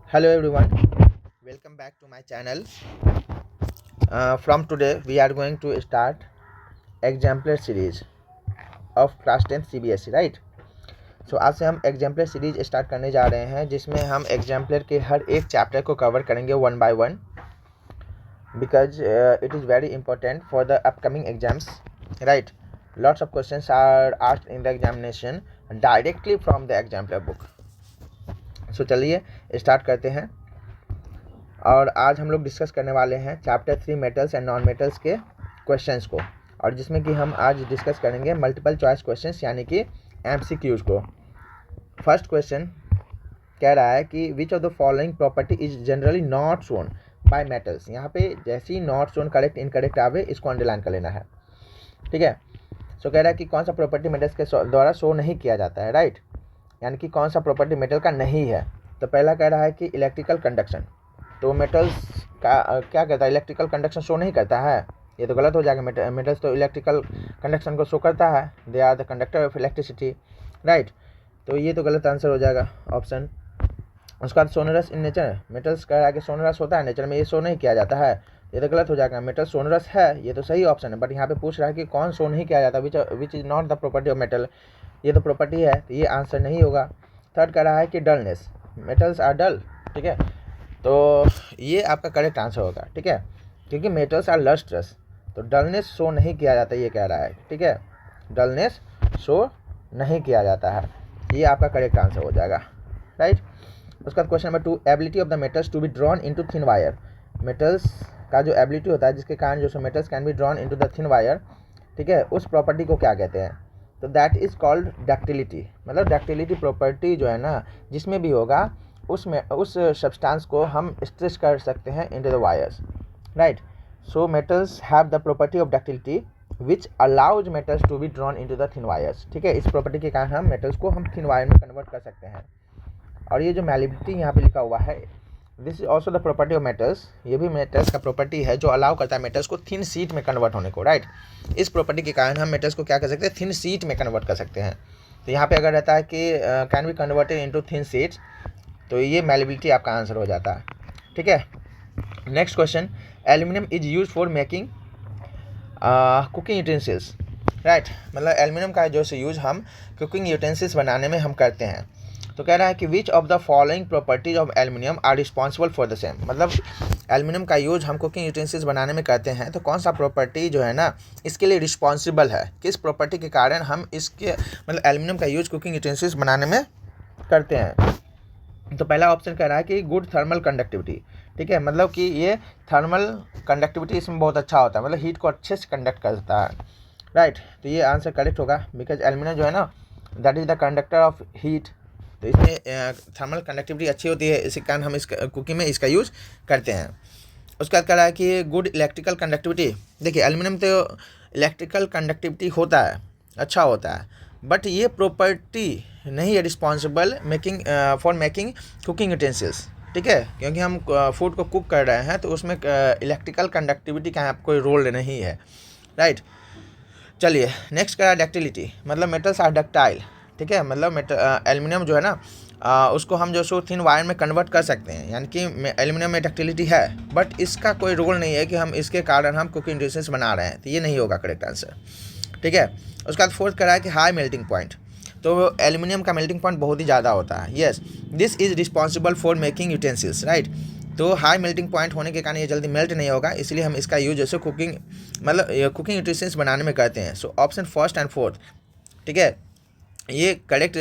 Hello everyone, welcome back to my channel. From today we are going to start exemplar series of class 10th CBSE, right? So आज से हम exemplar series start करने जा रहे हैं जिसमें हम exemplar के हर एक चैप्टर को कवर करेंगे one by one because it is very important for the upcoming exams, right? Lots of questions are asked in the examination directly from the exemplar book. So चलिए स्टार्ट करते हैं और आज हम लोग डिस्कस करने वाले हैं chapter 3 metals and non metals के क्वेश्चंस को, और जिसमें कि हम आज डिस्कस करेंगे मल्टीपल चॉइस क्वेश्चंस यानी कि एमसीक्यूज को। फर्स्ट क्वेश्चन कह रहा है कि which of the following property is generally not shown by metals. यहाँ पे जैसे ही नॉट शोन करेक्ट इनकरेक्ट आवे इसको अंडरलाइन कर लेना है, ठीक है। सो कह रहा है कि कौन सा प्रॉपर्टी मेटल्स के द्वारा शो नहीं किया जाता है, राइट, यानी कि कौन सा प्रॉपर्टी मेटल का नहीं है। तो पहला कह रहा है कि इलेक्ट्रिकल कंडक्शन, तो मेटल्स का क्या कहता है, इलेक्ट्रिकल कंडक्शन शो नहीं करता है, ये तो गलत हो जाएगा। मेटल्स तो इलेक्ट्रिकल कंडक्शन को शो करता है, they are the conductor of electricity, right. तो ये तो गलत आंसर हो जाएगा ऑप्शन। उसके बाद सोनरस इन नेचर, मेटल्स का आगे सोनरस होता है, नेचर में ये शो नहीं किया जाता है, ये तो गलत हो जाएगा। मेटल सोनरस है, ये तो सही ऑप्शन है, बट यहाँ पे पूछ रहा है कि कौन शो नहीं किया जाता, which is not the property of metal, ये तो प्रॉपर्टी है, तो ये आंसर नहीं होगा। थर्ड कह रहा है कि डलनेस, मेटल्स आर डल, ठीक है, तो ये आपका करेक्ट आंसर होगा, ठीक है, क्योंकि मेटल्स आर लस्ट्रस, तो डलनेस शो नहीं किया जाता, ये कह रहा है, ठीक है, डलनेस शो नहीं किया जाता है, ये आपका करेक्ट आंसर हो जाएगा, राइट। उसका question number 2, ability of the metals to be drawn into thin wire, metals का जो एबिलिटी होता है जिसके कारण जो metals can be drawn into the thin wire, ठीक है, उस प्रॉपर्टी को क्या कहते हैं, तो दैट इज़ कॉल्ड डक्टिलिटी। मतलब डक्टिलिटी प्रॉपर्टी जो है ना, जिसमें भी होगा उसमें उस सब्सटेंस को हम स्ट्रेच कर सकते हैं into the wires, right. So metals have the property of ductility which allows metals to be drawn into the thin wires, ठीक है, इस प्रॉपर्टी के कारण हम मेटल्स को हम थिन वायर में कन्वर्ट कर सकते हैं। और ये जो मैलिबिलिटी यहाँ पे लिखा हुआ है, this is also the property of metals, ये भी मेटल्स का प्रॉपर्टी है जो अलाउ करता है मेटल्स को थिन शीट में कन्वर्ट होने को, राइट। इस प्रॉपर्टी के कारण हम मेटल्स को क्या कर सकते हैं, थिन शीट में कन्वर्ट कर सकते हैं। तो यहाँ पे अगर रहता है कि can be converted into thin sheets, तो ये मैलिबिलिटी आपका आंसर हो जाता है, ठीक है। Next question, aluminium is use for making cooking utensils, right, मतलब एल्यूमिनियम का जो से यूज हम कुकिंग यूटेंसिल्स बनाने में हम करते हैं। तो कह रहा है कि which of the following properties of aluminium are responsible for the same, मतलब एल्यूमिनियम का यूज हम कुकिंग यूटेंसिल्स बनाने में करते हैं, तो कौन सा प्रॉपर्टी जो है ना इसके लिए रिस्पॉन्सिबल है, किस प्रॉपर्टी के कारण हम इसके मतलब एल्यूमिनियम का यूज कुकिंग यूटेंसिल्स बनाने में करते हैं। तो पहला ऑप्शन कह रहा है कि गुड थर्मल कंडक्टिविटी, ठीक है, मतलब कि ये थर्मल कंडक्टिविटी इसमें बहुत अच्छा होता है, मतलब हीट को अच्छे से कंडक्ट करता है, राइट। तो ये आंसर करेक्ट होगा, बिकॉज एल्यूमिनियम जो है ना that is the conductor of heat, तो इसमें थर्मल कंडक्टिविटी अच्छी होती है, इसी कारण हम इस कुकिंग में इसका यूज़ करते हैं। उसके बाद कह रहा है कि गुड इलेक्ट्रिकल कंडक्टिविटी, देखिए एल्यूमिनियम तो इलेक्ट्रिकल कंडक्टिविटी होता है, अच्छा होता है, बट ये प्रॉपर्टी नहीं है responsible making for making cooking utensils, ठीक है, क्योंकि हम फूड को कुक कर रहे हैं तो उसमें इलेक्ट्रिकल कंडक्टिविटी का कोई रोल नहीं है, राइट। चलिए नेक्स्ट करा डक्टिलिटी, मतलब मेटल्स आर डक्टाइल, ठीक है, मतलब एल्यूमिनियम जो है ना उसको हम जो सो थिन वायर में कन्वर्ट कर सकते हैं, यानी कि एल्यूमिनियम में डक्टिलिटी है, बट इसका कोई रोल नहीं है कि हम इसके कारण हम कुकिंग यूटेंसिल्स बना रहे हैं, तो ये नहीं होगा करेक्ट आंसर, ठीक है। उसके बाद फोर्थ करा है कि हाई मेल्टिंग पॉइंट, तो एल्यूमिनियम का मेल्टिंग पॉइंट बहुत ही ज़्यादा होता है, yes, this is responsible for making utensils, right. तो हाई मेल्टिंग पॉइंट होने के कारण ये जल्दी मेल्ट नहीं होगा, इसलिए हम इसका यूज जैसे कुकिंग मतलब कुकिंग यूटेंसिल्स बनाने में करते हैं। So option first and fourth, ठीक है, ये करेक्ट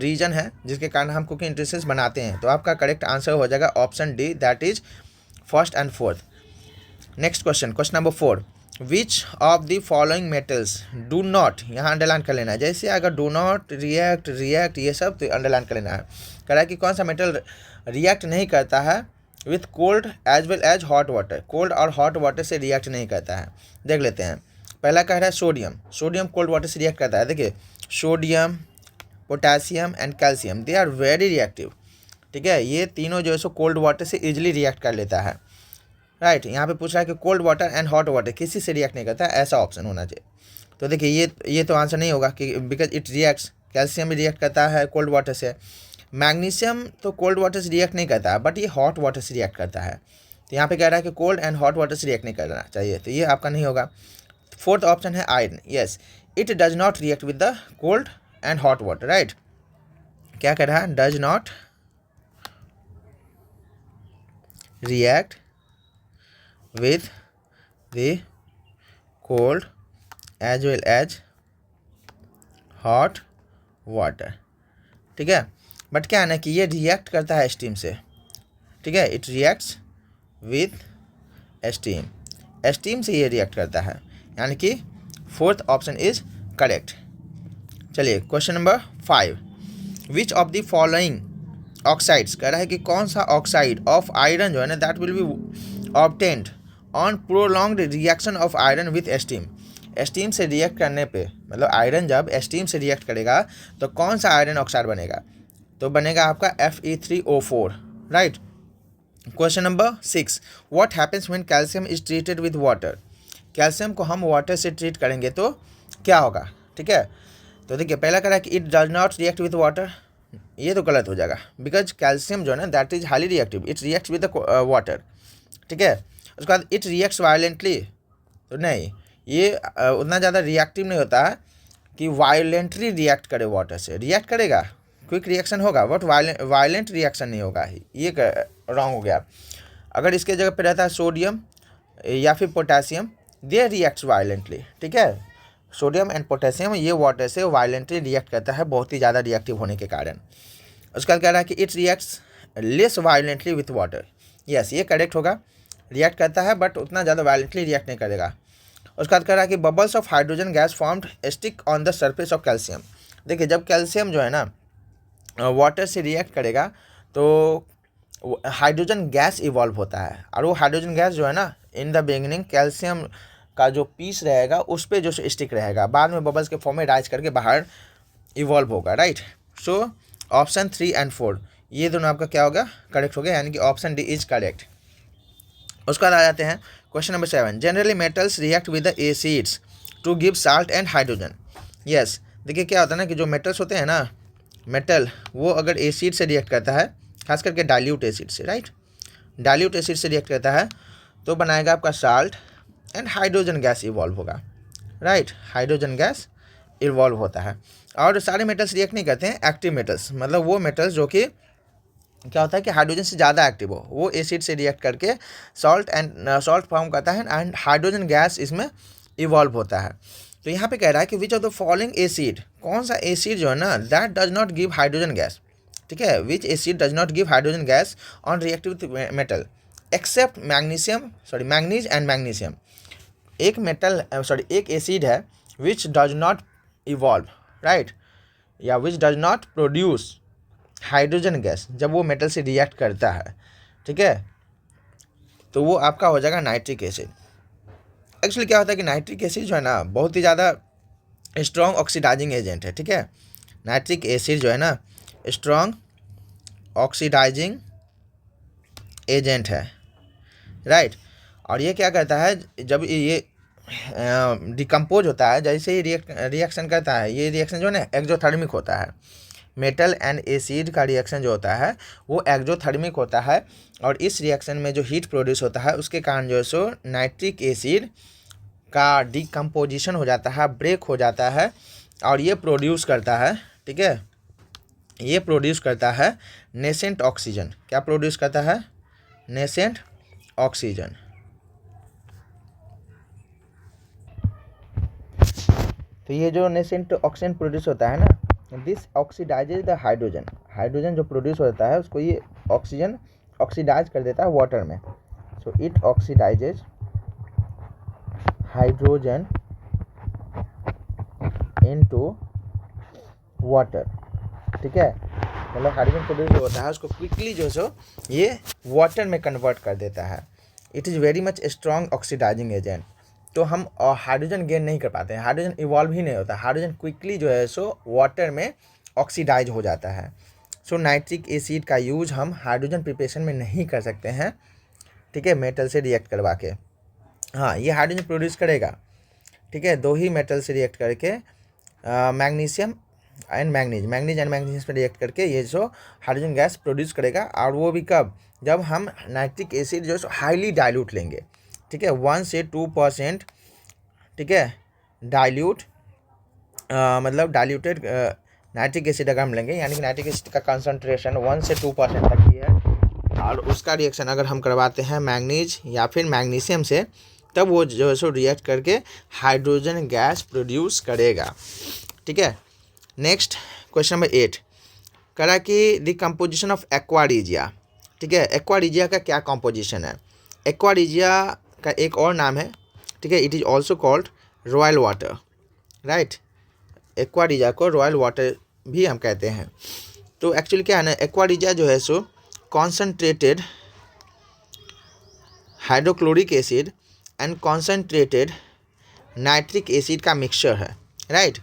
रीजन है जिसके कारण हम कुकिंग यूटेंसिल्स बनाते हैं, तो आपका करेक्ट आंसर हो जाएगा option D, that is first and fourth. Next question, question number 4, which of the following metals do not, यहाँ अंडरलाइन कर लेना है, जैसे अगर डू नॉट रिएक्ट ये सब तो अंडरलाइन कर लेना है। कह रहा है कि कौन सा मेटल रिएक्ट नहीं करता है with cold as well as hot water, cold और हॉट वाटर से रिएक्ट नहीं करता है। देख लेते हैं, पहला कह रहा है सोडियम, सोडियम कोल्ड वाटर से रिएक्ट करता है, देखिए sodium, potassium and calcium they are very reactive, ठीक है, ये तीनों जो है सो कोल्ड वाटर से इजीली रिएक्ट कर लेता है, राइट। यहाँ पे पूछ रहा है कि cold water and hot water किसी से रिएक्ट नहीं करता, ऐसा ऑप्शन होना चाहिए। तो देखिए ये तो आंसर नहीं होगा कि बिकॉज इट रिएक्ट्स, कैल्शियम भी रिएक्ट करता है कोल्ड वाटर से, मैग्नीशियम तो कोल्ड वाटर से रिएक्ट नहीं करता है, बट ये हॉट वाटर से रिएक्ट करता है। तो यहाँ पे कह रहा है कि कोल्ड एंड हॉट वाटर से रिएक्ट नहीं करना चाहिए, तो ये आपका नहीं होगा। फोर्थ ऑप्शन है iron, yes, it does not react with the cold and hot water, right. क्या कह रहा है, does not react with the cold as well as hot water, ठीक है। बट क्या है ना कि ये रिएक्ट करता है स्टीम से, ठीक है, it reacts with steam, steam से ये रिएक्ट करता है, यानी कि फोर्थ ऑप्शन इज करेक्ट। चलिए question number 5, which of the following oxides, कह रहा है कि कौन सा ऑक्साइड ऑफ आयरन जो है ना that will be obtained on prolonged reaction of iron with steam, steam से रिएक्ट करने पे, मतलब आयरन जब स्टीम से रिएक्ट करेगा तो कौन सा आयरन ऑक्साइड बनेगा, तो बनेगा आपका Fe3O4, right. Question number 6, what happens when calcium is treated with water, calcium को हम वाटर से ट्रीट करेंगे तो क्या होगा, ठीक है। तो देखिए पहला कह रहा है कि it does not react with water, ये तो गलत हो जाएगा, बिकॉज कैल्शियम जो है ना that is highly reactive, it reacts with the water, ठीक है। उसके बाद इट रिएक्ट्स वायलेंटली, तो नहीं, ये उतना ज़्यादा रिएक्टिव नहीं होता है कि वायलेंटली रिएक्ट करे, वाटर से रिएक्ट करेगा, क्विक रिएक्शन होगा, बट वायलेंट रिएक्शन नहीं होगा, ये रॉन्ग हो गया। अगर इसके जगह पे रहता है सोडियम या फिर पोटेशियम, दे रिएक्ट्स वायलेंटली, ठीक है, सोडियम एंड पोटेशियम ये वाटर से वायलेंटली रिएक्ट करता है, बहुत ही ज़्यादा रिएक्टिव होने के कारण। उसके बाद कह रहा है कि it reacts less violently with water, yes ये करेक्ट होगा, रिएक्ट करता है बट उतना ज़्यादा वायलेंटली रिएक्ट नहीं करेगा। उसके बाद कह रहा है कि bubbles of hydrogen gas formed stick on the surface of calcium, देखिए जब कैल्शियम जो है ना वाटर से रिएक्ट करेगा तो हाइड्रोजन गैस इवॉल्व होता है, और वो हाइड्रोजन गैस जो है ना इन द बिगिनिंग कैल्शियम का जो पीस रहेगा उस पर जो स्टिक रहेगा, बाद में बबल्स के फॉर्म में राइज करके बाहर इवॉल्व होगा, राइट। सो ऑप्शन 3 एंड 4 ये दोनों आपका क्या होगा, करेक्ट हो गया, यानी कि ऑप्शन डी इज करेक्ट। उसके बाद आ जाते हैं question number 7, generally metals react with the acids to give salt and hydrogen, yes. देखिए क्या होता है ना कि जो मेटल्स होते हैं ना, मेटल वो अगर एसिड से रिएक्ट करता है, खास करके डाइल्यूट एसिड से, राइट, डाइल्यूट एसिड से रिएक्ट करता है तो बनाएगा आपका salt and hydrogen gas evolve होगा, राइट, हाइड्रोजन गैस इवॉल्व होता है। और सारे मेटल्स रिएक्ट नहीं करते हैं, एक्टिव मेटल्स, मतलब वो मेटल्स जो कि क्या होता है कि हाइड्रोजन से ज़्यादा एक्टिव हो, वो एसिड से रिएक्ट करके सॉल्ट फॉर्म करता है एंड हाइड्रोजन गैस इसमें इवॉल्व होता है। तो यहाँ पे कह रहा है कि which of the following acid, कौन सा एसिड जो है ना that does not give hydrogen gas, ठीक है, which acid does not give hydrogen gas on reactive with metal except manganese and magnesium, एक मेटल एक एसिड है which does not evolve, right, या which does not produce hydrogen gas जब वो metal से react करता है, ठीक है, तो वो आपका हो जाएगा नाइट्रिक एसिड। एक्चुअली क्या होता है कि नाइट्रिक एसिड जो है ना बहुत ही ज़्यादा स्ट्रॉन्ग ऑक्सीडाइजिंग एजेंट है, ठीक है, नाइट्रिक एसिड जो है ना स्ट्रॉन्ग ऑक्सीडाइजिंग एजेंट है, राइट। और ये क्या करता है, जब ये डिकम्पोज होता है, जैसे ही रिएक्शन करता है, ये रिएक्शन जो है ना एक्सोथर्मिक होता है, मेटल एंड एसिड का रिएक्शन जो होता है वो एक्सोथर्मिक होता है, और इस रिएक्शन में जो हीट प्रोड्यूस होता है उसके कारण जो है सो नाइट्रिक एसिड का डिकम्पोजिशन हो जाता है, ब्रेक हो जाता है, और ये प्रोड्यूस करता है, ठीक है, ये प्रोड्यूस करता है नेसेंट ऑक्सीजन, क्या प्रोड्यूस करता है, नेसेंट ऑक्सीजन। तो ये जो नेसेंट ऑक्सीजन प्रोड्यूस होता है ना, this oxidises the hydrogen, hydrogen जो प्रोड्यूस होता है उसको ये ऑक्सीजन ऑक्सीडाइज कर देता है वाटर में, so it oxidises hydrogen into water, ठीक है, मतलब हाइड्रोजन प्रोड्यूस जो होता है उसको क्विकली जो सो ये वाटर में कन्वर्ट कर देता है, it is very much strong oxidising agent. तो हम हाइड्रोजन गेन नहीं कर पाते हैं, हाइड्रोजन इवॉल्व ही नहीं होता, हाइड्रोजन क्विकली जो है सो वाटर में ऑक्सीडाइज हो जाता है। सो नाइट्रिक एसिड का यूज हम हाइड्रोजन प्रिपरेशन में नहीं कर सकते हैं, ठीक है, मेटल से रिएक्ट करवा के। हाँ ये हाइड्रोजन प्रोड्यूस करेगा, ठीक है, दो ही मेटल से रिएक्ट करके, magnesium and manganese, manganese and manganese पर रिएक्ट करके ये जो हाइड्रोजन गैस प्रोड्यूस करेगा, और वो भी कब, जब हम नाइट्रिक एसिड जो है हाईली डाइल्यूट लेंगे, ठीक है, 1 से 2%, ठीक है, डाइल्यूट मतलब डाइल्यूटेड नाइट्रिक एसिड अगर हम लेंगे, यानी कि नाइट्रिक एसिड का कंसनट्रेशन 1 से 2% तक ही है, और उसका रिएक्शन अगर हम करवाते हैं मैंगनीज या फिर मैग्नीशियम से, तब वो जो है सो रिएक्ट करके हाइड्रोजन गैस प्रोड्यूस करेगा, ठीक है। नेक्स्ट क्वेश्चन नंबर 8 करा कि द कंपोजिशन ऑफ एक्वारिजिया, ठीक है, एक्वारिजिया का क्या कंपोजिशन है। एक्वारिजिया का एक और नाम है, ठीक है, it is also called royal water, right. Aqua regia को रॉयल वाटर भी हम कहते हैं। तो एक्चुअली क्या है ना, एक्वारिजिया जो है सो concentrated hydrochloric acid and concentrated nitric acid का मिक्सचर है, राइट।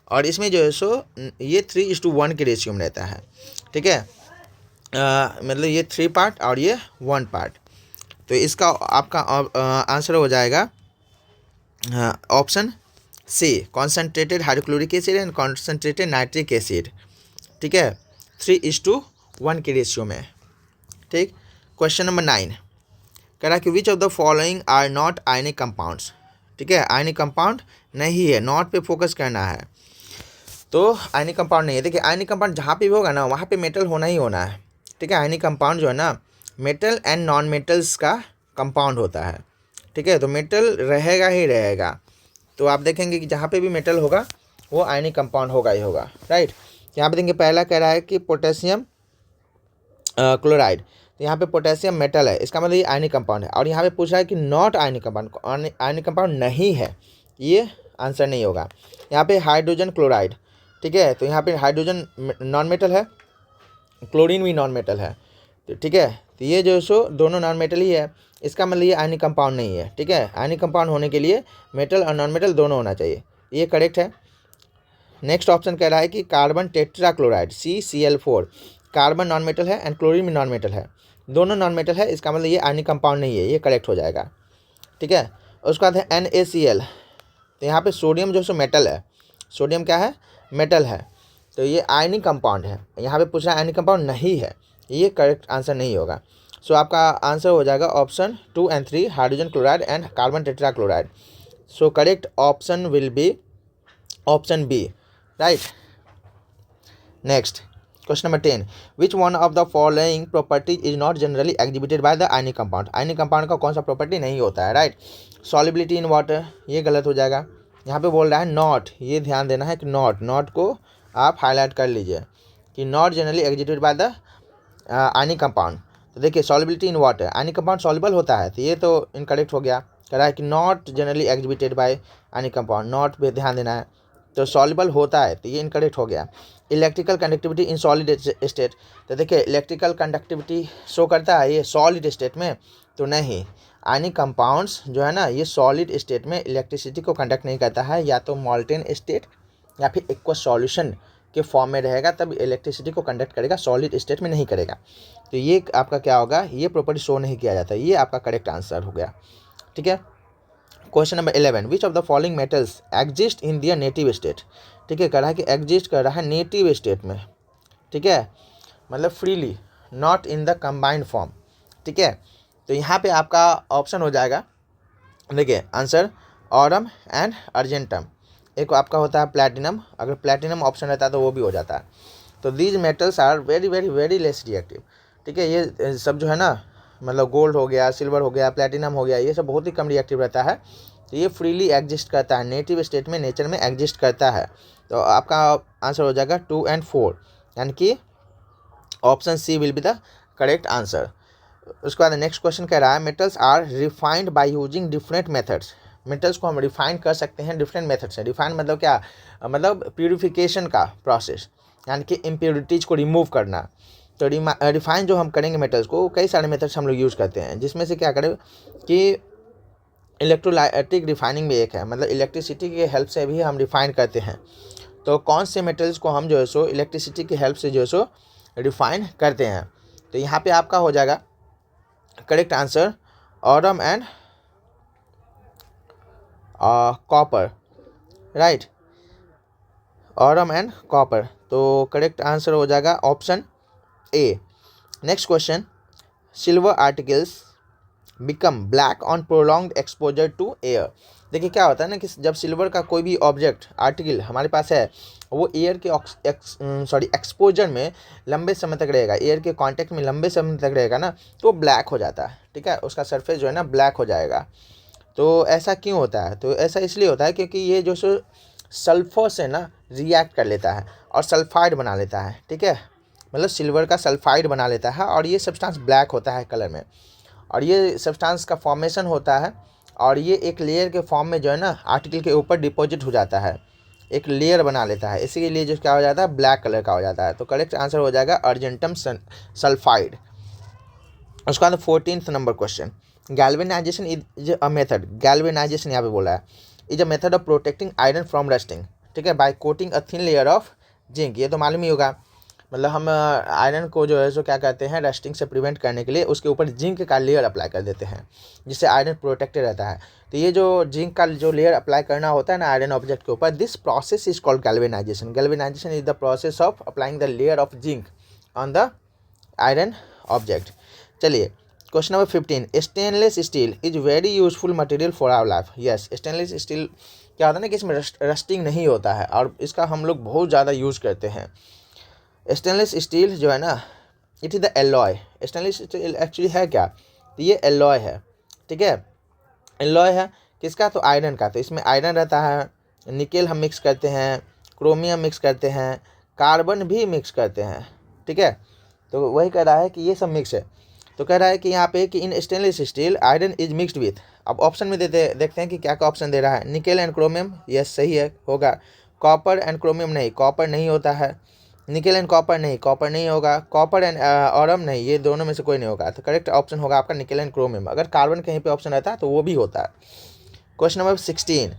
और इसमें जो है सो ये 3:1 के रेशियो में रहता है, ठीक है, मतलब ये 3 पार्ट और ये 1 पार्ट। तो इसका आपका आंसर हो जाएगा option C, concentrated hydrochloric acid and concentrated nitric acid, ठीक है, 3:1 के रेशियो में, ठीक। क्वेश्चन नंबर 9 कह रहा कि which of the following are not ionic compounds, ठीक है, आयनिक कंपाउंड नहीं है, नॉट पे फोकस करना है। तो आयनिक कंपाउंड नहीं है, देखिए आयनिक कंपाउंड जहाँ पे भी होगा ना वहाँ पे मेटल होना ही होना है, ठीक है। आयनिक कंपाउंड जो है ना मेटल एंड नॉन मेटल्स का कंपाउंड होता है, ठीक है, तो मेटल रहेगा ही रहेगा। तो आप देखेंगे कि जहाँ पे भी मेटल होगा वो आयनिक कंपाउंड होगा ही होगा, राइट। यहाँ पे देखेंगे पहला कह रहा है कि पोटेशियम क्लोराइड, तो यहाँ पे पोटेशियम मेटल है, इसका मतलब ये आयनिक कंपाउंड है। और यहाँ पे पूछा है कि not ionic compound, ionic compound नहीं है, ये आंसर नहीं होगा। यहाँ पे हाइड्रोजन क्लोराइड, ठीक है, तो यहाँ पे हाइड्रोजन नॉन मेटल है, क्लोरीन भी नॉन मेटल है, तो ठीक है, तो ये जो सो दोनों नॉन मेटल ही है, इसका मतलब ये आयनिक कंपाउंड नहीं है, ठीक है। आयनिक कंपाउंड होने के लिए मेटल और नॉन मेटल दोनों होना चाहिए, ये करेक्ट है। नेक्स्ट ऑप्शन कह रहा है कि carbon tetrachloride CCl4, carbon non metal है एंड क्लोरीन भी नॉन मेटल है, दोनों नॉन मेटल है, इसका मतलब ये आयनिक कंपाउंड नहीं है, ये करेक्ट हो जाएगा, ठीक है। उसके बाद है NaCl, तो यहाँ पे सोडियम जो सो मेटल है, सोडियम क्या है, मेटल है, तो ये आयनिक कंपाउंड है। यहाँ पे पूछ रहा है आयनिक कंपाउंड नहीं है, ये करेक्ट आंसर नहीं होगा। सो आपका आंसर हो जाएगा option 2 and 3, hydrogen chloride and carbon tetrachloride. So correct option will be option B, right. Next question number 10 which one of the following properties is not generally exhibited by the ionic compound, ionic compound का कौन सा property नहीं होता है, right. Solubility in water, ये गलत हो जाएगा। यहाँ पे बोल रहा है नॉट, ये ध्यान देना है कि नॉट को आप हाईलाइट कर लीजिए कि not generally exhibited by the ionic compound. तो देखिए solubility in water, ionic compound soluble होता है, तो ये तो इनकरेक्ट हो गया। कह रहा है कि not generally exhibited bye ionic compound, not पे ध्यान देना है, तो सॉल्युबल होता है, तो ये इनकरेक्ट हो गया। Electrical conductivity in solid state, तो देखिए इलेक्ट्रिकल कंडक्टिविटी शो करता है ये सॉलिड स्टेट में, तो नहीं, आयनिक कंपाउंड्स जो है ना ये सॉलिड स्टेट में इलेक्ट्रिसिटी को कंडक्ट नहीं करता है, या तो मॉल्टेन स्टेट या फिर एक्वस सॉल्यूशन के फॉर्म में रहेगा तब इलेक्ट्रिसिटी को कंडक्ट करेगा, सॉलिड स्टेट में नहीं करेगा। तो ये आपका क्या होगा, ये प्रॉपर्टी शो नहीं किया जाता, ये आपका करेक्ट आंसर हो गया, ठीक है। Question number 11 which of the following metals exist in their native state, ठीक है, कह रहा है कि एग्जिस्ट कर रहा है नेटिव स्टेट में, ठीक है, मतलब freely, not in the combined form, ठीक है। तो यहाँ पे आपका ऑप्शन हो जाएगा, देखिए आंसर ऑरम एंड अर्जेंटम, एक आपका होता है प्लैटिनम, अगर प्लैटिनम ऑप्शन रहता है तो वो भी हो जाता है। तो these metals are very very very less reactive, ठीक है, ये सब जो है ना मतलब गोल्ड हो गया, सिल्वर हो गया, प्लैटिनम हो गया, ये सब बहुत ही कम रिएक्टिव रहता है, तो ये फ्रीली एग्जिस्ट करता है, नेटिव स्टेट में नेचर में एग्जिस्ट करता है। तो आपका आंसर हो जाएगा 2 एंड 4, यानी कि option C will be the correct answer. उसके बाद नेक्स्ट क्वेश्चन कह रहा है metals are refined by using different methods, metals को हम रिफाइन कर सकते हैं डिफरेंट मेथड से। रिफाइन मतलब क्या, मतलब प्यूरिफिकेशन का प्रोसेस, यानी कि इम्प्योरिटीज़ को रिमूव करना। तो रिफाइन जो हम करेंगे मेटल्स को, कई सारे मेथड्स हम लोग यूज़ करते हैं, जिसमें से क्या करें कि इलेक्ट्रोलाइटिक रिफाइनिंग भी एक है, मतलब इलेक्ट्रिसिटी की हेल्प से भी हम रिफाइन करते हैं। तो कौन से मेटल्स को हम जो है सो इलेक्ट्रिसिटी की हेल्प से जो है सो रिफाइन करते हैं, तो यहाँ पे आपका हो जाएगा correct answer aurum and copper, right. Aurum and copper. तो करेक्ट आंसर हो जाएगा option A. Next question, silver articles become black on prolonged exposure to air. देखिए क्या होता है ना कि जब सिल्वर का कोई भी ऑब्जेक्ट आर्टिकल हमारे पास है, वो एयर के एक्सपोजर में लंबे समय तक रहेगा, एयर के कांटेक्ट में लंबे समय तक रहेगा ना, तो ब्लैक हो जाता है। ठीक है, उसका सरफेस जो है ना ब्लैक हो जाएगा। तो ऐसा क्यों होता है? तो ऐसा इसलिए होता है क्योंकि ये जो सो सल्फर से ना रिएक्ट कर लेता है और सल्फाइड बना लेता है। ठीक है, मतलब सिल्वर का सल्फाइड बना लेता है और ये सब्सटेंस ब्लैक होता है कलर में, और ये सब्सटेंस का फॉर्मेशन होता है और ये एक लेयर के फॉर्म में जो है ना आर्टिकल के ऊपर डिपॉजिट हो जाता है, एक लेयर बना लेता है, इसीलिए जो क्या हो जाता है ब्लैक कलर का हो जाता है। तो करेक्ट आंसर हो जाएगा अर्जेंटम सल्फाइड। उसके बाद 14th number question, galvanization is a method, galvanization यहाँ पे बोला है, is a method of protecting iron from rusting. ठीक है, by coating a thin layer of zinc. ये तो मालूम ही होगा, मतलब हम आयरन को जो है सो क्या कहते हैं, रस्टिंग से प्रिवेंट करने के लिए उसके ऊपर जिंक का लेयर अप्लाई कर देते हैं, जिससे आयरन प्रोटेक्टेड रहता है। तो ये जो जिंक का जो लेयर अप्लाई करना होता है ना आयरन ऑब्जेक्ट के ऊपर, this process is called galvanization. Galvanization is the process of applying the layer of zinc on the iron object. चलिए question number 15, stainless steel is very useful material for our life. Yes, stainless steel क्या होता है ना कि इसमें rusting नहीं होता है और इसका हम लोग बहुत ज़्यादा यूज़ करते हैं। स्टेनलेस स्टील जो है ना, it is the alloy. Stainless steel actually है क्या? तो ये एलॉय है। ठीक है, एलॉय है किसका? तो आयरन का। तो इसमें आयरन रहता है, निकेल हम मिक्स करते हैं, क्रोमियम मिक्स करते हैं, कार्बन भी मिक्स करते हैं। ठीक है, तो वही कह रहा है कि ये सब मिक्स है। तो कह रहा है कि यहाँ पे कि in stainless steel iron is mixed with, अब ऑप्शन में देखते हैं कि क्या क्या ऑप्शन दे रहा है। निकेल एंड क्रोमियम, यस सही है, होगा। कॉपर एंड क्रोमियम नहीं, कॉपर नहीं होता है। निकेल एंड कॉपर नहीं, कॉपर नहीं होगा। कॉपर एंड ऑरम नहीं, ये दोनों में से कोई नहीं होगा। तो करेक्ट ऑप्शन होगा आपका निकेल एंड क्रोमियम। अगर कार्बन कहीं पे ऑप्शन रहता है तो वो भी होता है। Question number 16,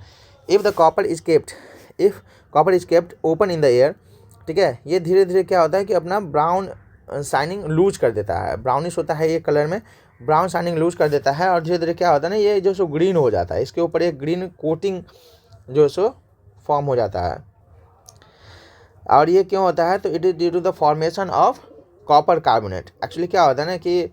if copper is kept open in the air. ठीक है, ये धीरे धीरे क्या होता है कि अपना ब्राउन शाइनिंग लूज कर देता है, ब्राउनिश होता है ये कलर में, ब्राउन शाइनिंग लूज कर देता है और धीरे धीरे क्या होता है ना ये जो सो ग्रीन हो जाता है, इसके ऊपर एक ग्रीन कोटिंग जो सो फॉर्म हो जाता है। और ये क्यों होता है? तो it is due to the formation of copper carbonate. Actually क्या होता है ना कि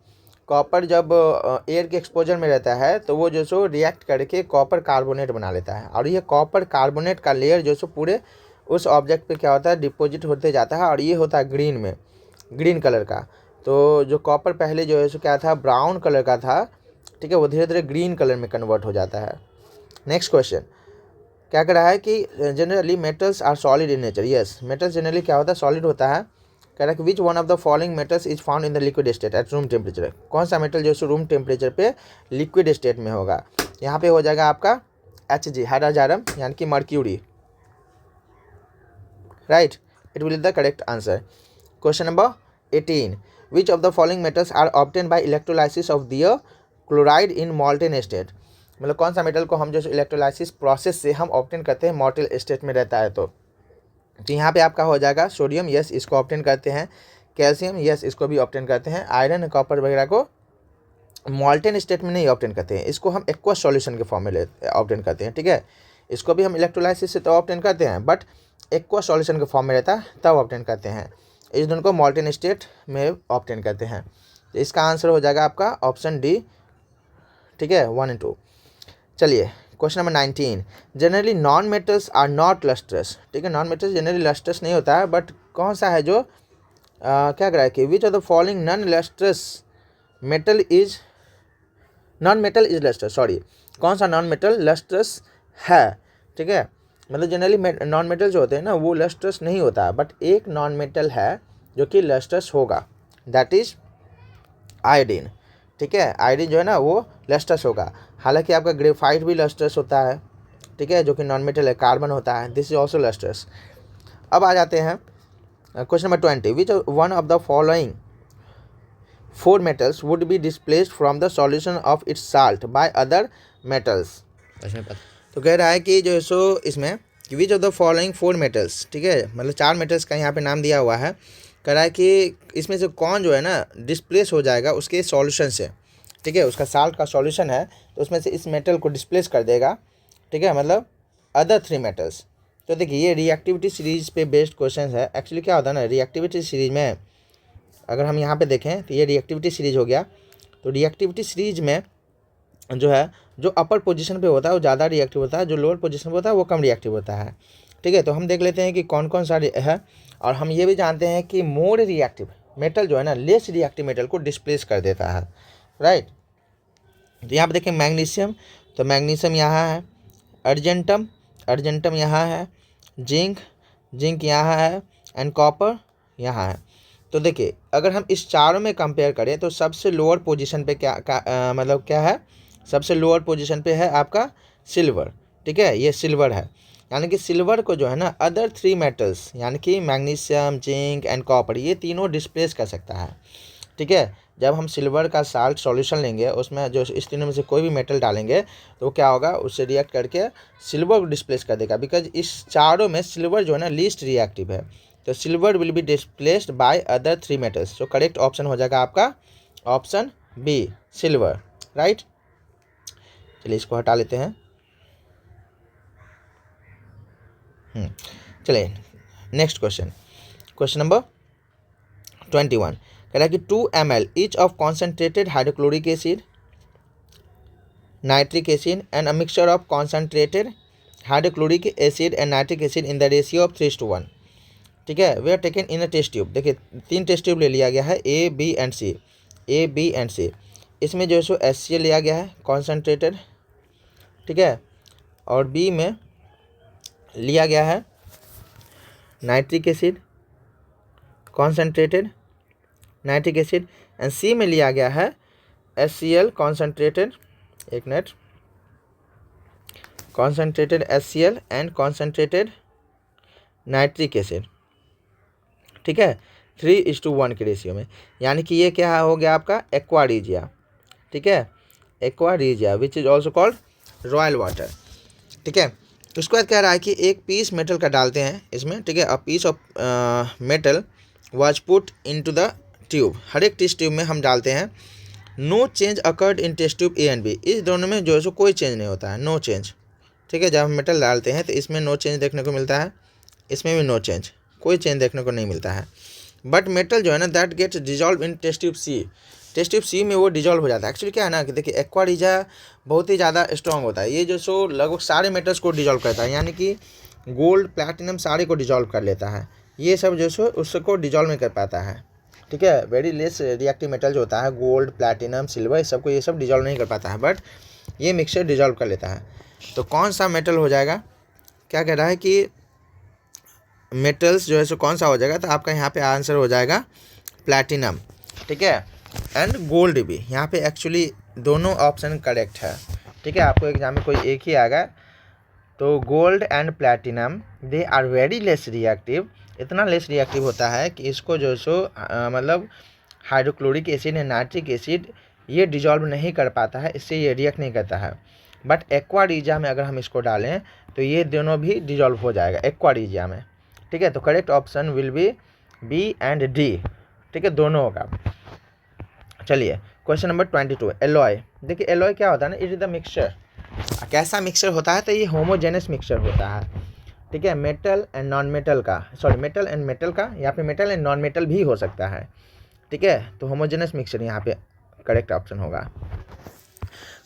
कॉपर जब एयर के एक्सपोजर में रहता है तो वो जो सो रिएक्ट करके कॉपर कार्बोनेट बना लेता है, और ये कॉपर कार्बोनेट का लेयर जो सो पूरे उस ऑब्जेक्ट पे क्या होता है डिपॉजिट होते जाता है, और ये होता है ग्रीन में, ग्रीन कलर का। तो जो कॉपर पहले जो है सो क्या था, ब्राउन कलर का था। ठीक है, वो धीरे धीरे ग्रीन कलर में कन्वर्ट हो जाता है। नेक्स्ट क्वेश्चन क्या कह रहा है कि generally metals are solid in nature. Yes, metals generally क्या होता है, सॉलिड होता है। कह रहा है कि विच one of the following metals is found in the liquid state at room temperature. कौन सा मेटल जो है रूम टेम्परेचर पे लिक्विड स्टेट में होगा? यहाँ पे हो जाएगा आपका Hg, हाइड्रोजारम, यानी कि mercury. Right, it will the correct answer. Question number 18, which of the following metals are obtain by electrolysis of their chloride in molten state. मतलब कौन सा मेटल को हम जो इलेक्ट्रोलाइसिस प्रोसेस से हम ऑब्टेन करते हैं मॉर्टल स्टेट में रहता है। तो यहाँ पे आपका हो जाएगा सोडियम, यस इसको ऑब्टेन करते हैं। कैल्शियम, यस इसको भी ऑब्टेन करते हैं। आयरन, कॉपर वगैरह को मॉल्टेन स्टेट में नहीं ऑब्टेन करते हैं, इसको हम एक्वस सॉल्यूशन के फॉर्म में ऑब्टेन करते हैं। ठीक है, इसको भी हम इलेक्ट्रोलाइसिस से तो ऑब्टेन करते हैं, बट एक्वस सॉल्यूशन के फॉर्म में रहता है तब ऑब्टेन करते हैं। इस दोनों को मॉल्टेन स्टेट में ऑब्टेन करते हैं। तो इसका आंसर हो जाएगा आपका ऑप्शन डी। ठीक है, 1 और 2। चलिए question number 19, generally non metals are not lustrous. ठीक है, नॉन मेटल्स जनरली लस्ट्रस नहीं होता है, बट कौन सा है जो क्या कह रहा है कि which of the following non lustrous metal is lustrous, sorry, कौन सा नॉन मेटल लस्ट्रस है? ठीक है, मतलब जनरली नॉन मेटल जो होते हैं ना वो लस्ट्रस नहीं होता है, बट एक नॉन मेटल है जो कि लस्ट्रस होगा, दैट इज आयोडीन। ठीक है, आयोडीन जो है ना वो लस्ट्रस होगा। हालांकि आपका ग्रेफाइट भी लस्ट्रस होता है। ठीक है, जो कि नॉन मेटल है, कार्बन होता है, दिस इज ऑल्सो लस्ट्रस। अब आ जाते हैं question number 20, which one of the following 4 metals would be displaced from the solution of its salt by other metals। तो कह रहा है कि जो सो इसमें विच ऑफ द फॉलोइंग 4 metals, ठीक है, मतलब 4 metals का यहाँ पे नाम दिया हुआ है। कह रहा है कि इसमें से कौन जो है ना डिस्प्लेस हो जाएगा उसके सॉल्यूशन से। ठीक है, उसका साल्ट का सॉल्यूशन है तो उसमें से इस मेटल को डिस्प्लेस कर देगा। ठीक है, मतलब अदर 3 metals। तो देखिए ये रिएक्टिविटी सीरीज पे बेस्ड क्वेश्चन है। एक्चुअली क्या होता है ना, रिएक्टिविटी सीरीज में अगर हम यहाँ पे देखें तो ये रिएक्टिविटी सीरीज हो गया। तो रिएक्टिविटी सीरीज में जो है, जो अपर पोजीशन पे होता है वो ज़्यादा रिएक्टिव होता है, जो लोअर पोजीशन पे होता है वो कम रिएक्टिव होता है। ठीक है, तो हम देख लेते हैं कि कौन कौन सा है। और हम ये भी जानते हैं कि मोर रिएक्टिव मेटल जो है ना, लेस रिएक्टिव मेटल को डिस्प्लेस कर देता है, राइट। तो यहाँ पे देखें मैग्नीशियम, तो मैग्नीशियम यहाँ है, अर्जेंटम यहाँ है, जिंक यहाँ है, एंड कॉपर यहाँ है। तो देखिए अगर हम इस चारों में कंपेयर करें तो सबसे लोअर पोजीशन पे मतलब क्या है, सबसे लोअर पोजीशन पे है आपका सिल्वर। ठीक है, ये सिल्वर है, यानी कि सिल्वर को जो है ना अदर 3 मेटल्स यानी कि मैग्नीशियम, जिंक एंड कॉपर, ये तीनों डिस्प्लेस कर सकता है। ठीक है, जब हम सिल्वर का साल्ट सॉल्यूशन लेंगे, उसमें जो इस तीनों में से कोई भी मेटल डालेंगे तो क्या होगा, उससे रिएक्ट करके सिल्वर को डिस्प्लेस कर देगा। बिकॉज इस चारों में सिल्वर जो है ना लीस्ट रिएक्टिव है, तो silver will be displaced by other 3 metals. तो करेक्ट ऑप्शन हो जाएगा आपका ऑप्शन बी, सिल्वर, राइट। चलिए इसको हटा लेते हैं। चलिए नेक्स्ट क्वेश्चन नंबर 21 कह रहा है कि 2 ml each of concentrated hydrochloric acid, nitric acid and a mixture of concentrated hydrochloric acid and nitric acid in the ratio of 3:1। ठीक है, they are taken in a test tube. देखिए 3 test tube ले लिया गया है, A B and सी। इसमें जो है सो HCl लिया गया है कॉन्सेंट्रेटेड, ठीक है, और बी में लिया गया है nitric acid concentrated nitric acid, and C में लिया गया है HCl कॉन्सेंट्रेटेड, एक minute, concentrated HCl and concentrated nitric acid. ठीक है, 3:1 के रेशियो में, यानी कि ये क्या हो गया आपका एक्वा रीजिया। ठीक है, aqua regia which is also called royal water. ठीक है, उसके बाद कह रहा है कि एक पीस मेटल का डालते हैं इसमें। ठीक है, a piece of metal was put into the tube. हर एक टेस्ट ट्यूब में हम डालते हैं। No change occurred in test tube A and B. इस दोनों में जो है सो कोई चेंज नहीं होता है, नो चेंज। ठीक है, जब हम मेटल डालते हैं तो इसमें नो चेंज देखने को मिलता है, इसमें भी नो चेंज, कोई चेंज देखने को नहीं मिलता है। बट मेटल जो है ना that gets dissolve in test tube C. Test tube C में वो डिजॉल्व हो जाता है। एक्चुअली क्या है ना कि देखिए एक्वा रीजिया बहुत ही ज़्यादा स्ट्रॉन्ग होता है। ये जो सो लगभग सारे मेटल्स को डिजॉल्व करता है, यानी कि गोल्ड, प्लैटिनम सारे को डिजॉल्व कर लेता है। ये सब जो सो उसको डिजॉल्व नहीं कर पाता है। ठीक है, वेरी लेस रिएक्टिव मेटल जो होता है, गोल्ड, प्लैटिनम, सिल्वर, इस सबको ये सब डिजॉल्व नहीं कर पाता है, बट ये मिक्सचर डिजॉल्व कर लेता है। तो कौन सा मेटल हो जाएगा, क्या कह रहा है कि मेटल्स जो है सो कौन सा हो जाएगा, तो आपका यहाँ पे आंसर हो जाएगा प्लैटिनम। ठीक है, एंड गोल्ड भी। यहाँ पे एक्चुअली दोनों ऑप्शन करेक्ट है। ठीक है, आपको एग्जाम में कोई एक ही आएगा। तो gold and platinum they are very less reactive. इतना लेस रिएक्टिव होता है कि इसको जो सो मतलब हाइड्रोक्लोरिक एसिड या नाइट्रिक एसिड ये डिजॉल्व नहीं कर पाता है, इससे ये रिएक्ट नहीं करता है। बट एक्वा रीजिया में अगर हम इसको डालें तो ये दोनों भी डिजॉल्व हो जाएगा एक्वा रीजिया में। ठीक है, तो correct option will be B and D. ठीक है, दोनों होगा। चलिए क्वेश्चन नंबर 22 एलॉय। देखिए एलॉय क्या होता है ना, इट इज़ द मिक्सचर। कैसा मिक्सचर होता है, तो ये होमोजेनस मिक्सचर होता है। ठीक है, मेटल एंड नॉन मेटल का, सॉरी मेटल एंड मेटल का, या फिर मेटल एंड नॉन मेटल भी हो सकता है। ठीक है, तो होमोजेनस मिक्सचर यहाँ पे करेक्ट ऑप्शन होगा।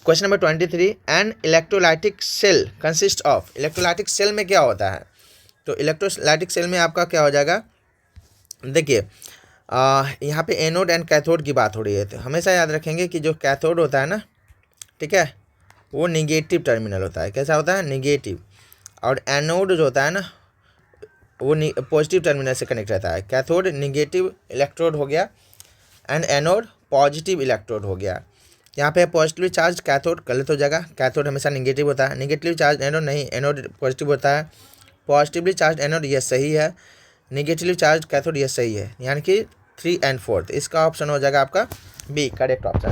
Question number 23 an electrolytic cell consist of. Electrolytic cell में क्या होता है, तो इलेक्ट्रोलाइटिक सेल में आपका क्या हो जाएगा, देखिए यहाँ पे एनोड एंड कैथोड की बात हो रही है। तो हमेशा याद रखेंगे कि जो कैथोड होता है ना, ठीक है, वो निगेटिव टर्मिनल होता है। कैसा होता है, निगेटिव। और एनोड जो होता है ना वो पॉजिटिव टर्मिनल से कनेक्ट रहता है। कैथोड निगेटिव इलेक्ट्रोड हो गया एंड एनोड पॉजिटिव इलेक्ट्रोड हो गया। यहाँ पे पॉजिटिवली चार्ज कैथोड गलत हो जाएगा, कैथोड हमेशा निगेटिव होता है। निगेटिवली चार्ज एनोड नहीं, एनोड पॉजिटिव होता है। पॉजिटिवली चार्ज एनोड ये सही है, निगेटिवली चार्ज कैथोड ये सही है, यानी कि 3 and 4। इसका ऑप्शन हो जाएगा आपका B, correct option.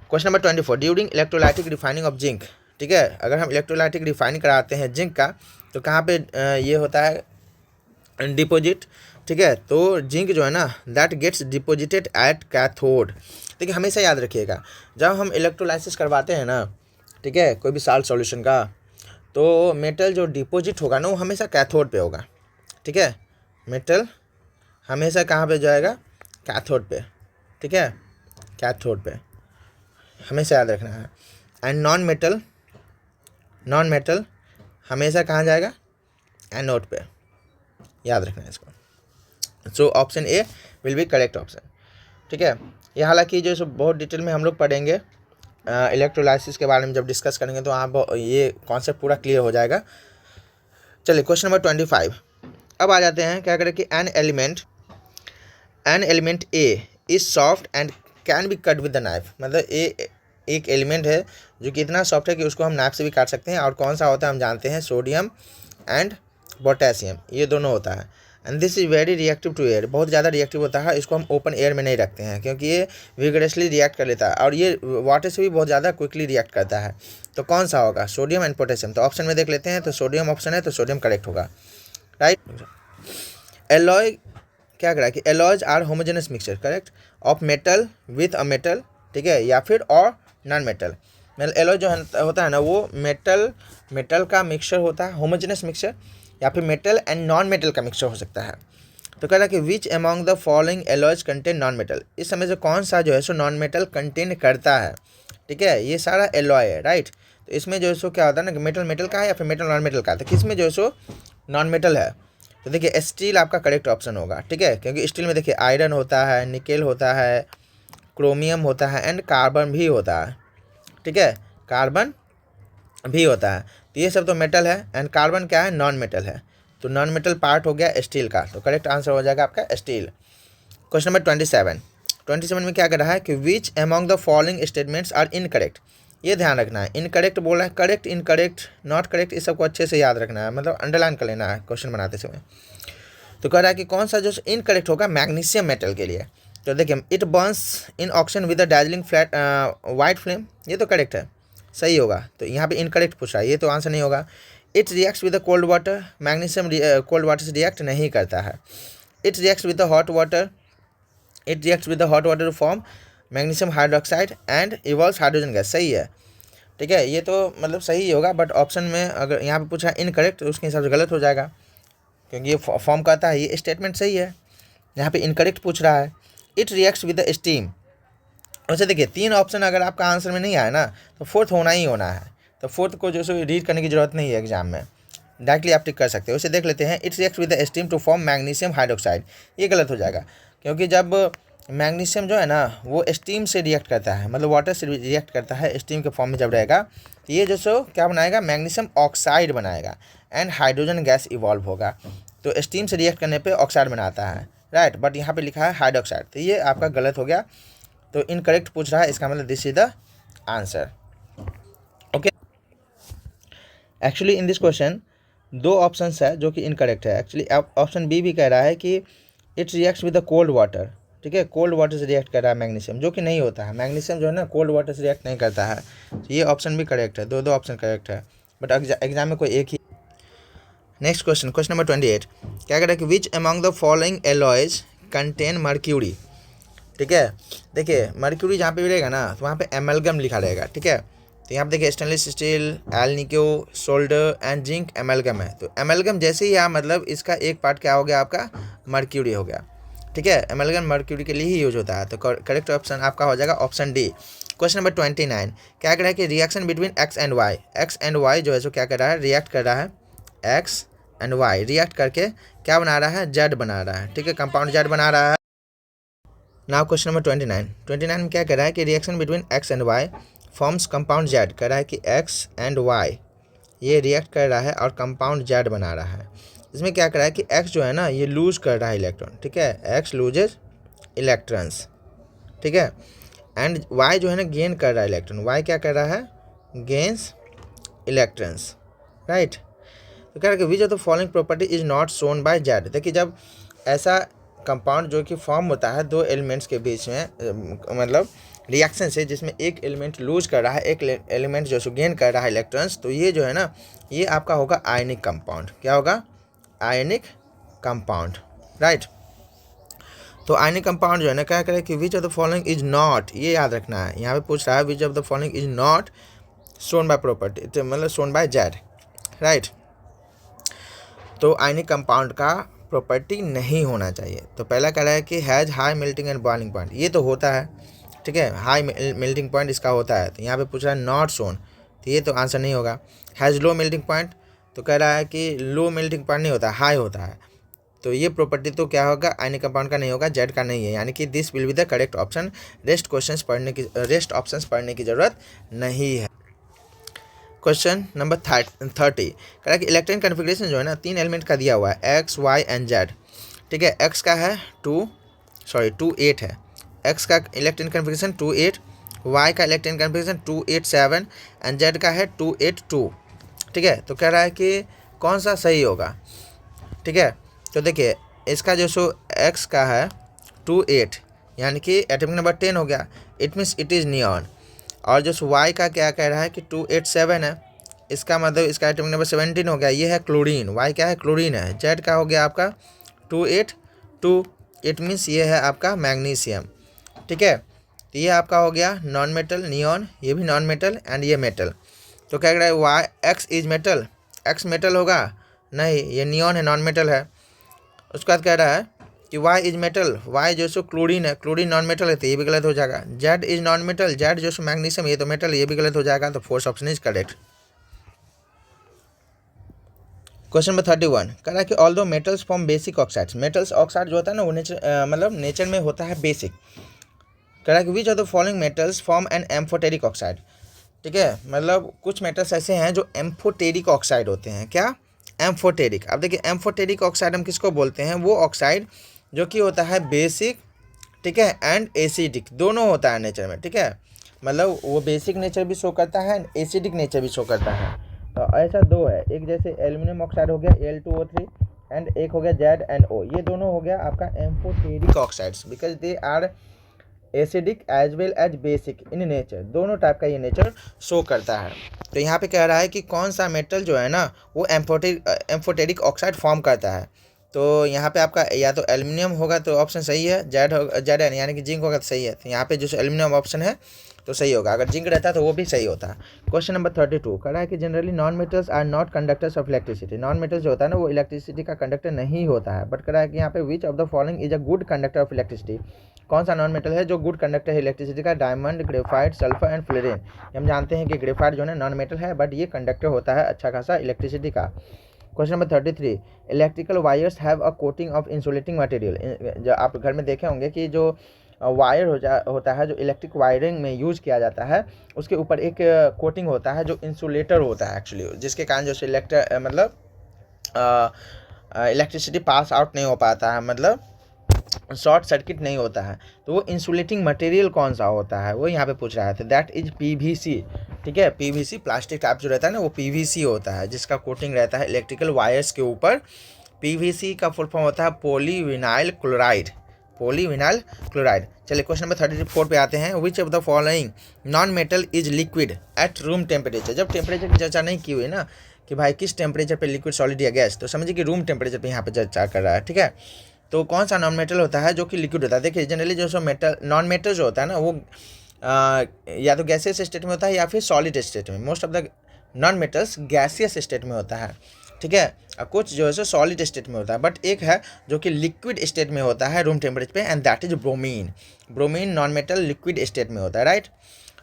Question number 24 during electrolytic refining of zinc. ठीक है, अगर हम इलेक्ट्रोलाइटिक रिफाइनिंग कराते हैं जिंक का तो कहाँ पे ये होता है डिपोजिट। ठीक है, तो जिंक जो है ना that gets deposited at cathode. देखिए हमेशा याद रखिएगा जब हम इलेक्ट्रोलाइसिस करवाते हैं ना, ठीक है, कोई भी साल्ट सॉल्यूशन का, तो मेटल जो डिपॉजिट होगा ना वो हमेशा कैथोड पे होगा, ठीक है। मेटल हमेशा कहाँ पे जाएगा, कैथोड पे, ठीक है, कैथोड पे हमेशा याद रखना है। एंड नॉन मेटल हमेशा कहाँ जाएगा, एनोड पे, याद रखना है इसको। So option A will be correct option, ठीक है। ये हालांकि जो बहुत डिटेल में हम लोग पढ़ेंगे इलेक्ट्रोलाइसिस के बारे में जब डिस्कस करेंगे तो आप ये कॉन्सेप्ट पूरा क्लियर हो जाएगा। चलिए क्वेश्चन नंबर 25 अब आ जाते हैं। क्या करें कि an element A is soft and can be cut with the knife. मतलब ए एक एलिमेंट है जो कि इतना सॉफ्ट है कि उसको हम नाइफ से भी काट सकते हैं। और कौन सा होता है हम जानते हैं, सोडियम एंड पोटेशियम, ये दोनों होता है। And this is very reactive to air, बहुत ज़्यादा रिएक्टिव होता है। इसको हम ओपन एयर में नहीं रखते हैं क्योंकि ये विगरसली रिएक्ट कर लेता है और ये वाटर से भी बहुत ज़्यादा क्विकली रिएक्ट करता है। तो कौन सा होगा, सोडियम एंड पोटेशियम। तो ऑप्शन में देख लेते हैं, तो सोडियम ऑप्शन है, तो सोडियम करेक्ट होगा, राइट। एलॉय क्या करा कि alloys are homogeneous mixture, correct, of metal with a metal, ठीक है, या फिर और नॉन मेटल। मतलब एलॉय जो होता है ना वो मेटल का मिक्सचर होता है, होमोजेनस मिक्सचर, या फिर मेटल एंड नॉन मेटल का मिक्सचर हो सकता है। तो कह रहा है कि which among the following alloys contain non metal. इस समय से कौन सा जो है सो नॉन मेटल कंटेन करता है, ठीक है, ये सारा एलॉय है, राइट। तो इसमें जो है सो क्या होता है ना कि मेटल का है या फिर मेटल नॉन मेटल का है। तो किस में जो है सो नॉन मेटल है, तो देखिए स्टील आपका करेक्ट ऑप्शन होगा, ठीक है, क्योंकि स्टील में देखिए आयरन होता है, निकेल होता है, क्रोमियम होता है एंड कार्बन भी होता है, ठीक है, कार्बन भी होता है। तो ये सब तो मेटल है एंड कार्बन क्या है, नॉन मेटल है। तो नॉन मेटल पार्ट हो गया स्टील का, तो करेक्ट आंसर हो जाएगा आपका स्टील। क्वेश्चन नंबर 27 में क्या कर रहा है कि which among the following statements are incorrect. ये ध्यान रखना है, इनकरेक्ट बोल रहा है, करेक्ट, इनकरेक्ट, नॉट करेक्ट, इस सबको अच्छे से याद रखना है, मतलब अंडरलाइन कर लेना है क्वेश्चन बनाते समय। तो कह रहा है कि कौन सा जो इनकरेक्ट होगा मैग्नीशियम मेटल के लिए। तो देखिए it Burns in oxygen with a Darjeeling flat white flame, ये तो करेक्ट है, सही होगा। तो यहाँ पे इनकरेक्ट पूछ रहा है, ये तो आंसर नहीं होगा। It reacts with the cold water, magnesium cold water से रिएक्ट नहीं करता है। It reacts with the hot water, to form magnesium hydroxide and evolves hydrogen gas, सही है, ठीक है, ये तो मतलब सही होगा। बट ऑप्शन में अगर यहाँ पे पूछा इनकरेक्ट तो उसके हिसाब से गलत हो जाएगा क्योंकि ये फॉर्म करता है, ये स्टेटमेंट सही है। यहाँ पे इनकरेक्ट पूछ रहा है। It reacts with the steam. वैसे देखिए 3 ऑप्शन अगर आपका आंसर में नहीं आया ना तो फोर्थ होना ही होना है। तो फोर्थ को जो सो रीड करने की जरूरत नहीं है एग्जाम में, डायरेक्टली आप टिक कर सकते हो। उसे देख लेते हैं, it reacts with the steam to form magnesium hydroxide, ये गलत हो जाएगा क्योंकि जब मैग्नीशियम जो है ना वो स्टीम से रिएक्ट करता है, मतलब वाटर से रिएक्ट करता है, स्टीम के फॉर्म में जब रहेगा तो ये जो सो क्या बनाएगा, मैग्नीशियम ऑक्साइड बनाएगा एंड हाइड्रोजन गैस इवॉल्व होगा। तो स्टीम से रिएक्ट करने पे ऑक्साइड बनाता है, राइट, बट यहाँ पे लिखा है हाइड्रोक्साइड, तो ये आपका गलत हो गया। तो इनकरेक्ट पूछ रहा है, इसका मतलब this is the answer, okay. Actually in this question 2 options है जो कि इनकरेक्ट है। एक्चुअली ऑप्शन बी भी कह रहा है कि it reacts with the cold water, ठीक है, कोल्ड वाटर से रिएक्ट कर रहा है मैग्नीशियम, जो कि नहीं होता है। मैग्नीशियम जो है ना कोल्ड वाटर से रिएक्ट नहीं करता है। तो ये ऑप्शन भी करेक्ट है, दो ऑप्शन करेक्ट है, बट एग्जाम में कोई एक ही। नेक्स्ट क्वेश्चन नंबर 28 क्या कह रहा है कि which among the following alloys contain mercury, ठीक है। देखिए मर्क्यूरी जहाँ पे भी रहेगा ना तो वहाँ पे एमलगम लिखा रहेगा, ठीक है। तो यहाँ पे देखिए stainless steel, alnico, solder and zinc amalgam है। तो एमलगम जैसे ही आप मतलब इसका एक पार्ट क्या हो गया आपका, मर्क्यूरी हो गया, ठीक है। एमलगम मर्क्यूरी के लिए ही यूज होता है। तो करेक्ट ऑप्शन आपका हो जाएगा ऑप्शन डी। क्वेश्चन नंबर 29 क्या कर रहा है कि reaction between X and Y जो है सो क्या कर रहा है, रिएक्ट कर रहा है, एक्स एंड वाई रिएक्ट करके क्या बना रहा है, जेड बना रहा है, ठीक है, कंपाउंड जेड बना रहा है। नाउ क्वेश्चन नंबर 29 में क्या कह रहा है कि reaction between X and Y forms compound Z. कह रहा है कि एक्स एंड वाई ये रिएक्ट कर रहा है और कंपाउंड जेड बना रहा है। इसमें क्या कर रहा है कि एक्स जो है ना ये लूज कर रहा है इलेक्ट्रॉन, ठीक है, एक्स लूजेज इलेक्ट्रॉन्स, ठीक है, एंड वाई जो है ना गेन कर रहा है इलेक्ट्रॉन, वाई क्या कर रहा है, गेन्स इलेक्ट्रॉन्स, राइट। तो कह रहा है कि which of the following property is not shown by Z. देखिए जब ऐसा कंपाउंड जो कि फॉर्म होता है 2 एलिमेंट्स के बीच में, मतलब रिएक्शन से जिसमें एक एलिमेंट लूज कर रहा है, एक एलिमेंट जो गेन कर रहा है इलेक्ट्रॉन्स, तो ये जो है ना ये आपका होगा आयनिक कंपाउंड। क्या होगा, आयनिक कंपाउंड, राइट। तो आयनिक कंपाउंड जो है ना क्या करें कि which of the following is not, ये याद रखना है, यहाँ पे पूछ रहा है विच of the following is not shown by property, मतलब शोन बाय जेड। राइट। तो आयनिक कंपाउंड का प्रॉपर्टी नहीं होना चाहिए। तो पहला कह रहा है कि has high melting and boiling point, ये तो होता है, ठीक है, हाई मेल्टिंग पॉइंट इसका होता है। तो यहाँ पे पूछ रहा है नॉट शोन, तो ये तो आंसर नहीं होगा। हैज़ लो मेल्टिंग पॉइंट, तो कह रहा है कि लो मेल्टिंग पॉइंट नहीं होता, हाई होता है। तो ये प्रॉपर्टी तो क्या होगा, आयनिक कंपाउंड का नहीं होगा, जेड का नहीं है, यानी कि this will be the correct option. Rest options पढ़ने की जरूरत नहीं है। क्वेश्चन नंबर 30 कह रहा है कि इलेक्ट्रॉनिक कन्फिग्रेशन जो है ना 3 एलिमेंट का दिया हुआ है, एक्स वाई एंड जेड, ठीक है। एक्स का है 2 8 है, एक्स का इलेक्ट्रॉनिक कन्फिग्रेशन 2 8, वाई का इलेक्ट्रॉनिक कन्फिग्रेशन 2 8 7 एंड जेड का है 2 8 2, ठीक है। तो कह रहा है कि कौन सा सही होगा, ठीक है। तो देखिए इसका जो सो एक्स का है 2 8, यानी कि एटॉमिक नंबर 10 हो गया, it means it is neon. और जो वाई का क्या कह रहा है कि 2 8 7 है, इसका मतलब इसका एटॉमिक नंबर 17 हो गया, ये है क्लोरीन, वाई क्या है, क्लोरीन है। जेड का हो गया आपका 2 8 2, इट मीन्स ये है आपका मैग्नीशियम, ठीक है। तो ये आपका हो गया नॉन मेटल नियॉन, ये भी नॉन मेटल एंड ये मेटल। तो कह रहा है Y X is metal, X metal होगा नहीं, ये नियॉन है, नॉन मेटल है। उसके बाद कह रहा है कि वाई इज मेटल, वाई जो सो क्लोरीन है, क्लोरीन नॉन मेटल है, तो ये भी गलत हो जाएगा। Z is non metal, Z जो सो मैग्नीशियम, ये तो मेटल, ये भी गलत हो जाएगा। तो fourth option is correct. Question number 31 कह रहा है कि although metals form basic oxides, metals oxide जो होता है ना वो नेचर में होता है बेसिक। कह रहा है कि which of the following metals form an amphoteric oxide, ठीक है। मतलब कुछ मेटल्स ऐसे हैं जो एम्फोटेरिक ऑक्साइड होते हैं। क्या, एम्फोटेरिक। अब देखिए एम्फोटेरिक ऑक्साइड हम किसको बोलते हैं, वो ऑक्साइड जो कि होता है बेसिक, ठीक है, एंड एसिडिक, दोनों होता है नेचर में, ठीक है। मतलब वो बेसिक नेचर भी शो करता है एंड एसिडिक नेचर भी शो करता है। तो ऐसा दो है, एक जैसे एल्यूमिनियम ऑक्साइड हो गया Al2O3 एंड एक हो गया ZnO, ये दोनों हो गया आपका amphoteric oxides because they are acidic as well as basic in nature, दोनों टाइप का ये नेचर शो करता है। तो यहाँ पे कह रहा है कि कौन सा मेटल जो है ना वो एम्फोटेरिक ऑक्साइड फॉर्म करता है। तो यहाँ पे आपका या तो एल्यूमिनियम होगा तो ऑप्शन सही है, Zn यानी कि जिंक होगा तो सही है। तो यहाँ पे जो एल्यूमिनियम ऑप्शन है तो सही होगा, अगर जिंक रहता तो वो भी सही होता है। क्वेश्चन नंबर 32 कह रहा है कि generally non metals are not conductors of electricity, non metals जो होता है ना वो इलेक्ट्रिसिटी का कंडक्टर नहीं होता है। बट कह रहा है कि यहाँ पे विच of the following is a good conductor of electricity, कौन सा नॉन मेटल है जो गुड कंडक्टर है इलेक्ट्रिसिटी का, diamond, graphite, sulphur and fluorine. हम जानते हैं कि ग्रेफाइट जो है नॉन मेटल है बट ये कंडक्टर होता है अच्छा खासा इलेक्ट्रिसिटी का। Question number 33 electrical wires have a coating of insulating material, जो आप घर में देखे होंगे कि जो वायर होता है जो इलेक्ट्रिक वायरिंग में यूज़ किया जाता है उसके ऊपर एक कोटिंग होता है जो इंसुलेटर होता है एक्चुअली, जिसके कारण जो इलेक्ट्रिसिटी पास आउट नहीं हो पाता है, मतलब शॉर्ट सर्किट नहीं होता है। तो वो इंसुलेटिंग मटेरियल कौन सा होता है वो यहाँ पे पूछ रहा है। तो दैट इज PVC, ठीक है। PVC प्लास्टिक टाइप जो रहता है ना वो PVC होता है, जिसका कोटिंग रहता है इलेक्ट्रिकल वायर्स के ऊपर। PVC का फुल फॉर्म होता है पॉलीविनाइल क्लोराइड, पॉलीविनाइल क्लोराइड। चलिए क्वेश्चन नंबर 34 पे आते हैं। विच of the following non metal is liquid at room temperature, जब टेम्परेचर की चर्चा नहीं की हुई ना कि भाई किस टेम्परेचर पे लिक्विड, सॉलिड या गैस, तो समझिए कि रूम टेम्परेचर पे यहाँ पे चर्चा कर रहा है, ठीक है। तो कौन सा नॉन मेटल होता है जो कि लिक्विड होता है। देखिए जनरली जो सो मेटल नॉन मेटल जो होता है ना वो या तो गैसियस स्टेट में होता है या फिर सॉलिड स्टेट में। Most of the non metals gaseous state में होता है, ठीक है। कुछ जो है सो सॉलिड स्टेट में होता है, बट एक है जो कि लिक्विड स्टेट में होता है रूम टेम्परेचर पे, and that is bromine. Bromine non metal liquid state में होता है, राइट।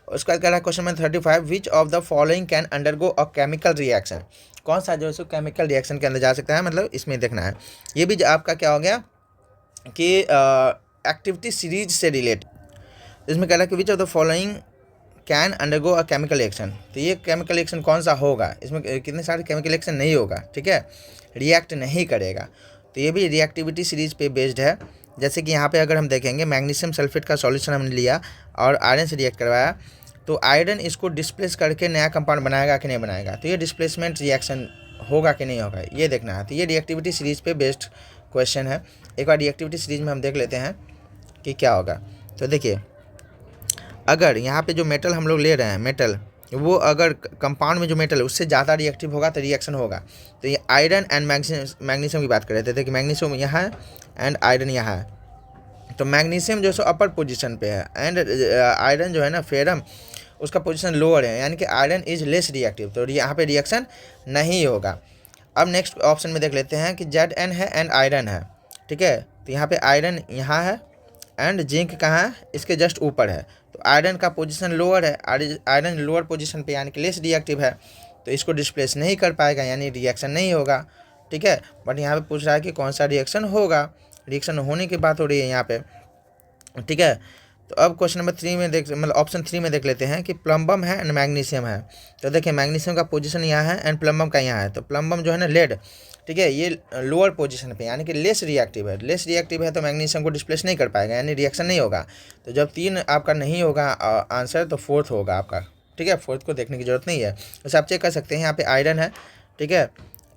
उसके बाद कह रहा है question number 35 which of the following can undergo a chemical reaction, कौन सा जो है सो केमिकल रिएक्शन के अंदर जा सकता है, मतलब इसमें देखना है। ये भी आपका क्या हो गया कि एक्टिविटी सीरीज से रिलेट, इसमें कह रहा है कि which of the following can undergo a chemical reaction, तो ये केमिकल रिएक्शन कौन सा होगा, इसमें कितने सारे केमिकल रिएक्शन नहीं होगा, ठीक है, रिएक्ट नहीं करेगा। तो ये भी रिएक्टिविटी सीरीज पे बेस्ड है। जैसे कि यहाँ पे अगर हम देखेंगे मैग्नीशियम सल्फेट का सॉल्यूशन हमने लिया और आयरन से रिएक्ट करवाया, तो आयरन इसको डिस्प्लेस करके नया कंपाउंड बनाएगा कि नहीं बनाएगा, तो ये डिस्प्लेसमेंट रिएक्शन होगा कि नहीं होगा ये देखना है। तो ये रिएक्टिविटी सीरीज पे बेस्ड क्वेश्चन है। एक बार रिएक्टिविटी सीरीज में हम देख लेते हैं कि क्या होगा। तो देखिए अगर यहाँ पे जो मेटल हम लोग ले रहे हैं, मेटल वो अगर कंपाउंड में जो मेटल है उससे ज़्यादा रिएक्टिव होगा तो रिएक्शन होगा। तो ये आयरन एंड मैग्नीशियम की बात कर रहे थे, देखिए मैग्नीशियम यहाँ है एंड आयरन यहाँ है। तो मैग्नीशियम जो है सो अपर पोजीशन पे है एंड आयरन जो है ना फेरम उसका पोजीशन लोअर है, यानी कि आयरन इज लेस रिएक्टिव, तो यहाँ पे रिएक्शन नहीं होगा। अब नेक्स्ट ऑप्शन में देख लेते हैं कि Zn है एंड आयरन है, ठीक है। तो यहाँ पे आयरन यहाँ है एंड जिंक कहाँ है, इसके जस्ट ऊपर है। तो आयरन का पोजीशन लोअर है, आयरन लोअर पोजीशन पे यानी कि लेस रिएक्टिव है, तो इसको डिस्प्लेस नहीं कर पाएगा, यानी रिएक्शन नहीं होगा, ठीक है। बट यहाँ पे पूछ रहा है कि कौन सा रिएक्शन होगा, रिएक्शन होने की बात हो रही है यहाँ पे, ठीक है। तो अब क्वेश्चन नंबर 3 में ऑप्शन 3 में देख लेते हैं कि प्लम्बम है एंड मैग्नीशियम है। तो देखिए मैग्नीशियम का पोजीशन यहाँ है एंड प्लम्बम का यहाँ है। तो प्लम्बम जो है ना लेड, ठीक है, ये लोअर पोजीशन पे यानी कि लेस रिएक्टिव है, लेस रिएक्टिव है तो मैग्नीशियम को डिस्प्लेस नहीं कर पाएगा, यानी रिएक्शन नहीं होगा। तो जब 3 आपका नहीं होगा आंसर, तो 4th होगा आपका, ठीक है। 4th को देखने की जरूरत नहीं है। वैसे आप चेक कर सकते हैं, यहाँ पे आयरन है, ठीक है,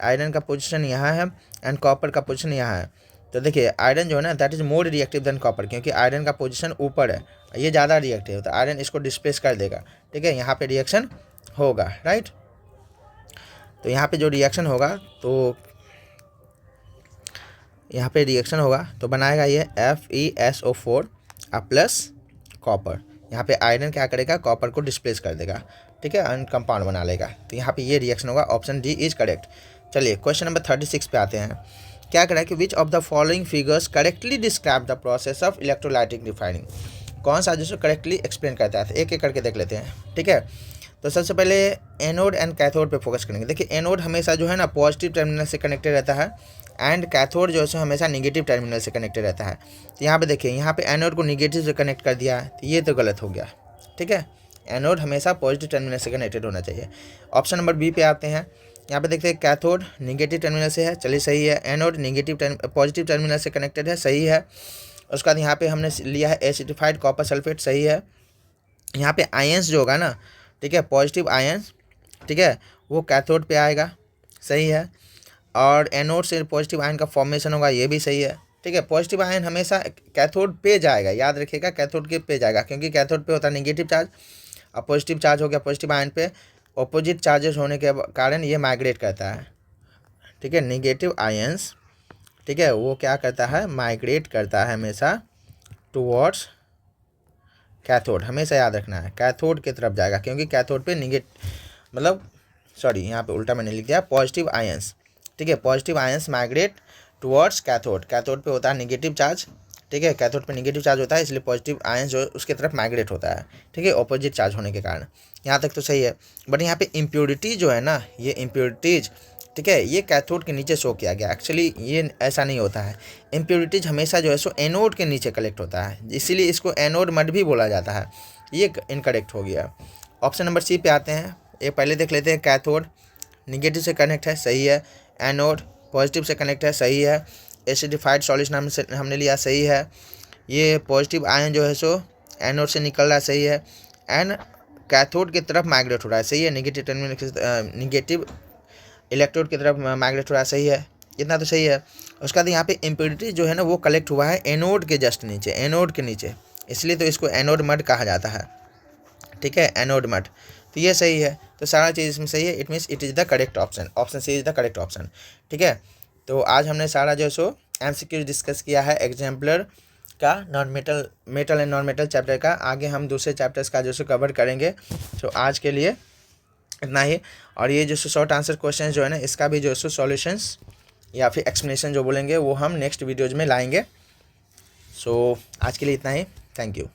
आयरन का पोजीशन यहाँ है एंड कॉपर का पोजीशन यहाँ है। तो देखिए आयरन जो है ना that is more reactive than copper, क्योंकि आयरन का पोजीशन ऊपर है, ये ज़्यादा रिएक्टिव है, तो आयरन इसको डिस्प्लेस कर देगा, ठीक है। यहाँ पे रिएक्शन होगा, राइट। तो यहाँ पे जो रिएक्शन होगा, तो यहाँ पे रिएक्शन होगा तो बनाएगा ये FeSO4 प्लस कॉपर। यहाँ पे आयरन क्या करेगा, कॉपर को डिस्प्लेस कर देगा, ठीक है, एंड कंपाउंड बना लेगा। तो यहाँ पे ये रिएक्शन होगा, ऑप्शन डी इज करेक्ट। चलिए क्वेश्चन नंबर 36 पे आते हैं। क्या करा कि which of the following figures correctly describe the process of electrolytic refining, कौन सा जो करेक्टली एक्सप्लेन करता है, एक एक करके देख लेते हैं, ठीक है। तो सबसे पहले एनोड एंड कैथोड पे फोकस करेंगे। देखिए एनोड हमेशा जो है ना पॉजिटिव टर्मिनल से कनेक्टेड रहता है एंड कैथोड जो है हमेशा निगेटिव टर्मिनल से कनेक्टेड रहता है। तो यहाँ पे देखिए, यहाँ पे एनोड को निगेटिव से कनेक्ट कर दिया है, तो ये तो गलत हो गया, ठीक है। एनोड हमेशा पॉजिटिव टर्मिनल से कनेक्टेड होना चाहिए। ऑप्शन नंबर बी पे आते हैं। यहाँ पे देखते हैं कैथोड निगेटिव टर्मिनल से है, चलिए सही है। एनोड पॉजिटिव टर्मिनल से कनेक्टेड है, सही है। उसके बाद यहाँ पे हमने लिया है एसिडिफाइड कॉपर सल्फेट, सही है। यहाँ पे आयंस जो होगा ना, ठीक है, पॉजिटिव आयंस, ठीक है, वो कैथोड पे आएगा, सही है। और एनोड से पॉजिटिव आयन का फॉर्मेशन होगा, ये भी सही है, ठीक है। पॉजिटिव आयन हमेशा कैथोड पे जाएगा, याद रखिएगा, कैथोड के पे जाएगा, क्योंकि कैथोड पे होता है नेगेटिव चार्ज और पॉजिटिव चार्ज हो गया पॉजिटिव आयन पे, ऑपोजिट चार्जेस होने के कारण ये माइग्रेट करता है, ठीक है। नेगेटिव आयंस, ठीक है, वो क्या करता है, माइग्रेट करता है हमेशा टुवर्ड्स कैथोड, हमेशा याद रखना है, कैथोड की तरफ जाएगा, क्योंकि कैथोड पे यहाँ पे उल्टा मैंने लिख दिया, पॉजिटिव आयंस, ठीक है, positive ions migrate towards cathode, cathode पे होता है नेगेटिव चार्ज, ठीक है, कैथोड पे नेगेटिव चार्ज होता है, इसलिए पॉजिटिव आयंस जो उसके तरफ माइग्रेट होता है, ठीक है, ऑपोजिट चार्ज होने के कारण। यहाँ तक तो सही है। बट यहाँ पे इम्प्योरिटी जो है ना, ये इम्प्योरिटीज, ठीक है, ये कैथोड के नीचे शो किया गया, एक्चुअली ये ऐसा नहीं होता है। इम्प्योरिटीज हमेशा जो है सो एनोड के नीचे कलेक्ट होता है, इसीलिए इसको एनोड मड भी बोला जाता है, ये इनकरेक्ट हो गया। ऑप्शन नंबर सी पे आते हैं। ये पहले देख लेते हैं, कैथोड निगेटिव से कनेक्ट है, सही है। एनोड पॉजिटिव से कनेक्ट है, सही है। एसिडिफाइड सॉल्यूशन हमने लिया, सही है। ये पॉजिटिव आयन जो है सो एनोड से निकल रहा है, सही है। एंड कैथोड की तरफ माइग्रेट हो रहा है, सही है। निगेटिव इलेक्ट्रोड की तरफ माइग्रेट हो रहा है, सही है। इतना तो सही है। उसके बाद यहाँ पे इम्प्योरिटी जो है ना वो कलेक्ट हुआ है एनोड के जस्ट नीचे, एनोड के नीचे, इसलिए तो इसको एनोड मड कहा जाता है, ठीक है, एनोड मड। तो ये सही है, तो सारा चीज़ इसमें सही है। It means it is the correct option, option C is the correct option, ठीक है। तो आज हमने सारा जो सो MCQ डिस्कस किया है एग्जाम्पलर का, metal and non metal chapter का। आगे हम दूसरे चैप्टर्स का जो सो कवर करेंगे। तो आज के लिए इतना ही। और ये जो शॉर्ट आंसर क्वेश्चन जो है ना, इसका भी जो सो सॉल्यूशंस या फिर एक्सप्लेनेशन जो बोलेंगे वो हम नेक्स्ट वीडियोज़ में लाएंगे। सो आज के लिए इतना ही, थैंक यू।